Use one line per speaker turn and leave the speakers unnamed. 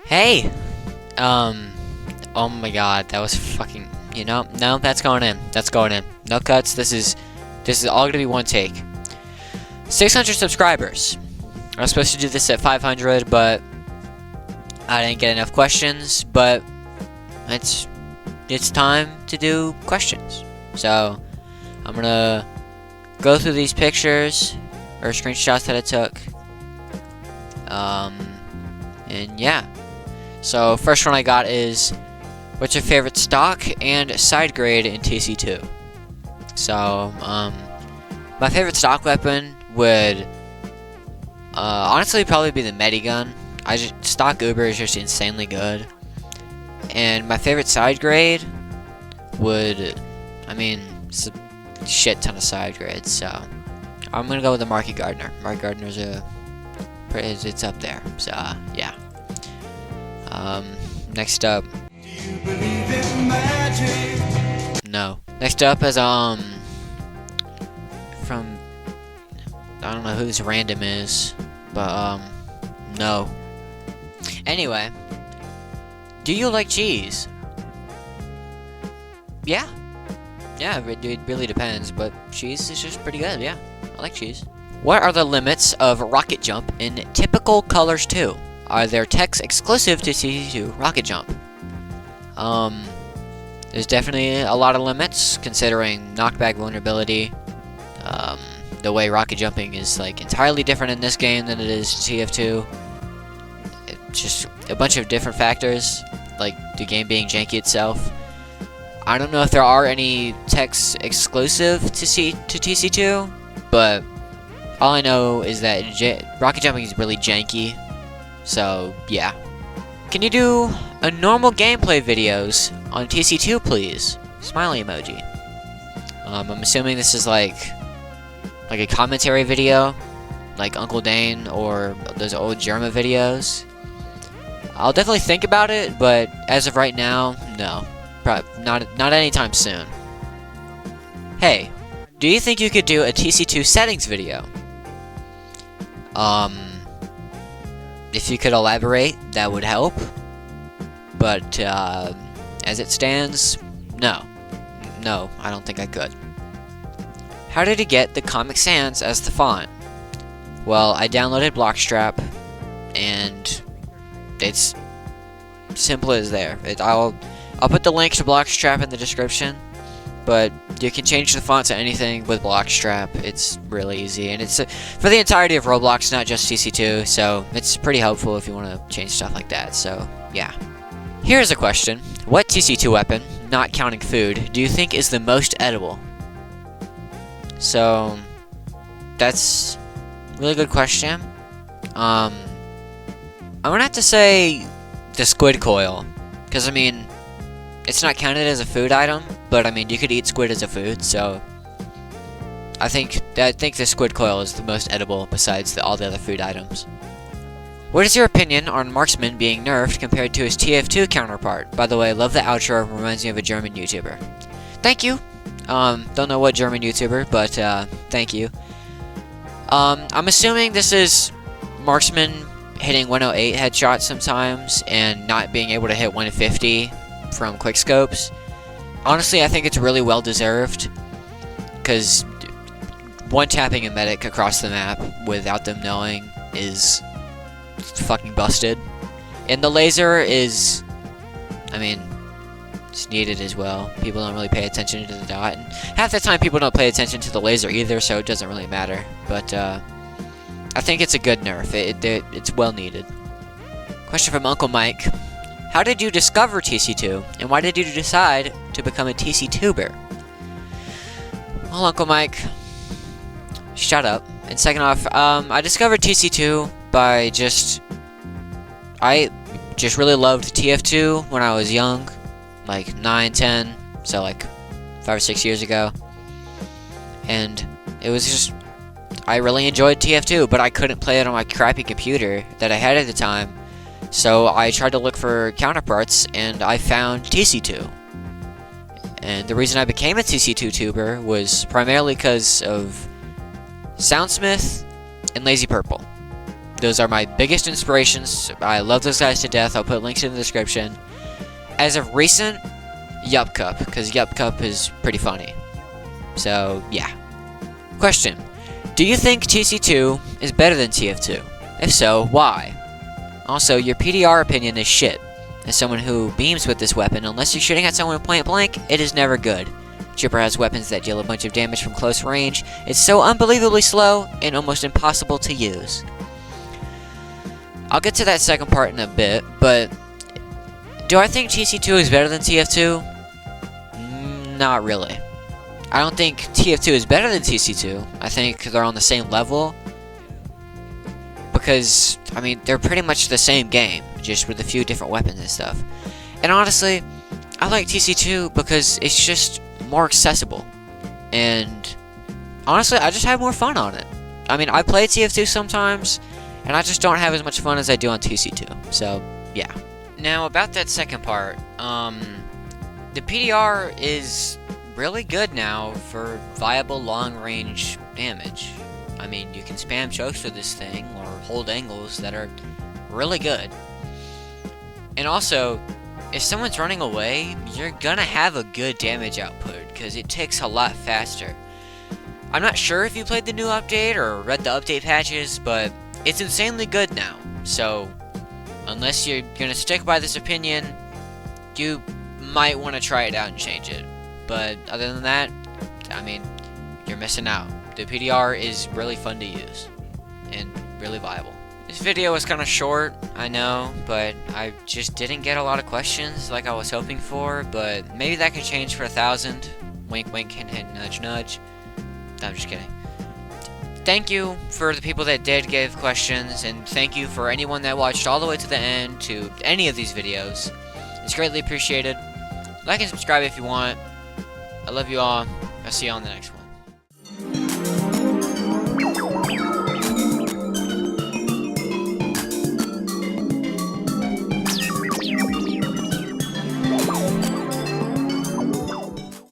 Hey! Oh my god, that was fucking... no, that's going in. That's going in. No cuts, this is all gonna be one take. 600 subscribers. I was supposed to do this at 500, but I didn't get enough questions, but it's time to do questions. So, I'm gonna go through these pictures, or screenshots that I took. And yeah. So, first one I got is, what's your favorite stock and side grade in TC2? So, my favorite stock weapon would, honestly probably be the Medigun. Stock Uber is just insanely good. And my favorite side grade would, it's a shit ton of side grades, so I'm gonna go with the Market Gardener. Market Gardener's it's up there, so yeah. Next up. Do you believe in magic? No. Next up is from, I don't know who this random is, but no. Anyway, do you like cheese? Yeah, it really depends, but cheese is just pretty good. Yeah, I like cheese. What are the limits of rocket jump in typical colors 2? Are there techs exclusive to TC2 rocket jump? There's definitely a lot of limits, considering knockback vulnerability. The way rocket jumping is like entirely different in this game than it is TF2. It's just a bunch of different factors, like the game being janky itself. I don't know if there are any techs exclusive to TC2, but all I know is that rocket jumping is really janky. So, yeah. Can you do a normal gameplay videos on TC2, please? Smiley emoji. I'm assuming this is like a commentary video, like Uncle Dane or those old Germa videos. I'll definitely think about it, but as of right now, no. Probably not anytime soon. Hey, do you think you could do a TC2 settings video? If you could elaborate, that would help. But, as it stands, no. No, I don't think I could. How did you get the Comic Sans as the font? Well, I downloaded Blockstrap, and it's simple as there. I'll put the link to Blockstrap in the description, but you can change the font to anything with Blockstrap. It's really easy, and it's for the entirety of Roblox, not just TC2, so it's pretty helpful if you want to change stuff like that, so yeah. Here's a question. What TC2 weapon, not counting food, do you think is the most edible? So, that's a really good question. I'm gonna have to say the squid coil, because it's not counted as a food item, but you could eat squid as a food, so I think the squid coil is the most edible besides all the other food items. What is your opinion on Marksman being nerfed compared to his TF2 counterpart? By the way, love the outro, reminds me of a German YouTuber. Thank you! Don't know what German YouTuber, but thank you. I'm assuming this is Marksman hitting 108 headshots sometimes and not being able to hit 150 from quickscopes. Honestly, I think it's really well deserved, because one-tapping a medic across the map without them knowing is fucking busted. And the laser is, it's needed as well. People don't really pay attention to the dot, and half the time people don't pay attention to the laser either, so it doesn't really matter. But I think it's a good nerf. It's well needed. Question from Uncle Mike. How did you discover TC2, and why did you decide to become a TC-tuber? Well, Uncle Mike, shut up. And second off, I discovered TC2 by I just really loved TF2 when I was young, like 9, 10, so like 5 or 6 years ago. And it was just, I really enjoyed TF2, but I couldn't play it on my crappy computer that I had at the time. So I tried to look for counterparts, and I found TC2. And the reason I became a TC2 tuber was primarily because of Soundsmith and Lazy Purple. Those are my biggest inspirations. I love those guys to death. I'll put links in the description. As of recent, Yup Cup, because Yup Cup is pretty funny. So, yeah. Question. Do you think TC2 is better than TF2? If so, why? Also, your PDR opinion is shit. As someone who beams with this weapon, unless you're shooting at someone point blank, it is never good. Chipper has weapons that deal a bunch of damage from close range. It's so unbelievably slow and almost impossible to use. I'll get to that second part in a bit, but do I think TC2 is better than TF2? Not really. I don't think TF2 is better than TC2. I think they're on the same level. Because, I mean, they're pretty much the same game, just with a few different weapons and stuff. And honestly, I like TC2 because it's just more accessible. And honestly, I just have more fun on it. I mean, I play TF2 sometimes, and I just don't have as much fun as I do on TC2. So, yeah. Now, about that second part, the PDR is really good now for viable long-range damage. I mean, you can spam chokes with this thing, or hold angles that are really good. And also, if someone's running away, you're gonna have a good damage output, because it ticks a lot faster. I'm not sure if you played the new update, or read the update patches, but it's insanely good now. So, unless you're gonna stick by this opinion, you might want to try it out and change it. But other than that, I mean, you're missing out. The PDR is really fun to use, and really viable. This video was kind of short, I know, but I just didn't get a lot of questions like I was hoping for, but maybe that could change for 1,000. Wink wink, hint hint, nudge nudge. No, I'm just kidding. Thank you for the people that did give questions, and thank you for anyone that watched all the way to the end to any of these videos. It's greatly appreciated. Like and subscribe if you want. I love you all. I'll see you on the next one.